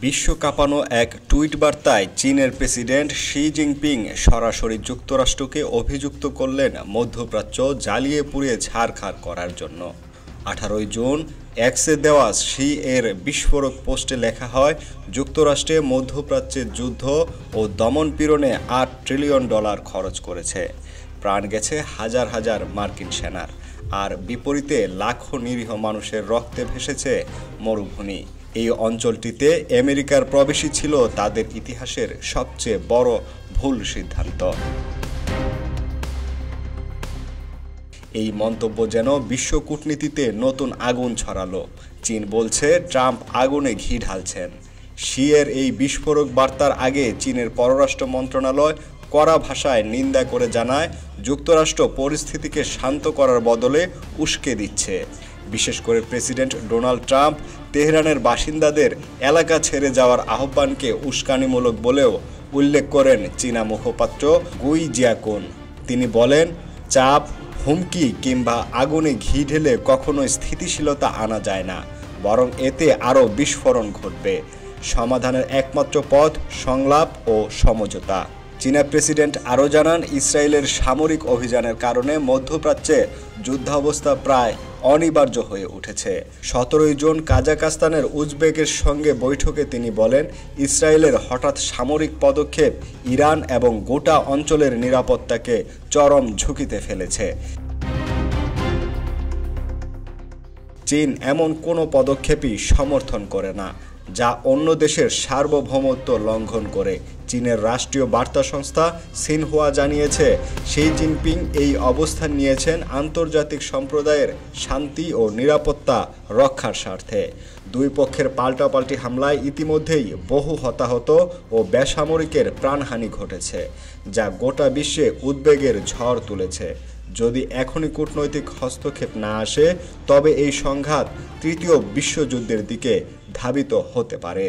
বিশ্ব কাঁপানো এক টুইট বার্তায় চীনের প্রেসিডেন্ট শি জিনপিং সরাসরি যুক্তরাষ্ট্রকে অভিযুক্ত করলেন মধ্যপ্রাচ্য জ্বালিয়ে পুড়িয়ে ছারখার করার জন্য। 18 জুন এক্সে দেওয়া শি এর বিস্ফোরক পোস্টে লেখা হয়, যুক্তরাষ্ট্রে মধ্যপ্রাচ্যের যুদ্ধ ও দমনপীড়নে $8 ট্রিলিয়ন খরচ করেছে। প্রাণ গেছে হাজার হাজার মার্কিন সেনার, আর বিপরীতে লাখো নিরীহ মানুষের রক্তে ভেসেছে মরুভূমি। এই অঞ্চলটিতে আমেরিকার প্রবেশই ছিল তাদের ইতিহাসের সবচেয়ে বড় ভুল সিদ্ধান্ত। এই মন্তব্য যেন বিশ্ব কূটনীতিতে নতুন আগুন ছড়ালো। চীন বলছে ট্রাম্প আগুনে ঘি ঢালছেন। শি এর এই বিস্ফোরক বার্তার আগে চীনের পররাষ্ট্র মন্ত্রণালয় কড়া ভাষায় নিন্দা করে জানায়, যুক্তরাষ্ট্র পরিস্থিতিকে শান্ত করার বদলে উস্কে দিচ্ছে। বিশেষ করে প্রেসিডেন্ট ডোনাল্ড ট্রাম্প তেহরানের বাসিন্দাদের এলাকা ছেড়ে যাওয়ার আহ্বানকে উস্কানিমূলক বলেও উল্লেখ করেন চীনা মুখপাত্র গুই জিয়াকুন। তিনি বলেন, চাপ, হুমকি কিংবা আগুনে ঘি ঢেলে কখনোই স্থিতিশীলতা আনা যায় না, বরং এতে আরও বিস্ফোরণ ঘটবে। সমাধানের একমাত্র পথ সংলাপ ও সমঝোতা। চীনা প্রেসিডেন্ট আরও জানান, ইসরায়েলের সামরিক অভিযানের কারণে মধ্যপ্রাচ্যে যুদ্ধাবস্থা প্রায় অনিবার্য হয়ে উঠেছে। 17 জুন কাজাখস্তানের উজবেকের সঙ্গে বৈঠকে তিনি বলেন, ইসরায়েলের হঠাৎ সামরিক পদক্ষেপ ইরান এবং গোটা অঞ্চলের নিরাপত্তাকে চরম ঝুঁকিতে ফেলেছে। চীন এমন কোনো পদক্ষেপই সমর্থন করে না যা অন্য দেশের সার্বভৌমত্ব লঙ্ঘন করে। চীনের রাষ্ট্রীয় বার্তা সংস্থা সিনহুয়া জানিয়েছে, শি জিনপিং এই অবস্থান নিয়েছেন আন্তর্জাতিক সম্প্রদায়ের শান্তি ও নিরাপত্তা রক্ষার স্বার্থে। দুই পক্ষের পাল্টাপাল্টি হামলায় ইতিমধ্যেই বহু হতাহত ও বেসামরিকের প্রাণহানি ঘটেছে, যা গোটা বিশ্বে উদ্বেগের ঝড় তুলেছে। যদি এখনই কূটনৈতিক হস্তক্ষেপ না আসে, তবে এই সংঘাত তৃতীয় বিশ্বযুদ্ধের দিকে ধাবিত হতে পারে।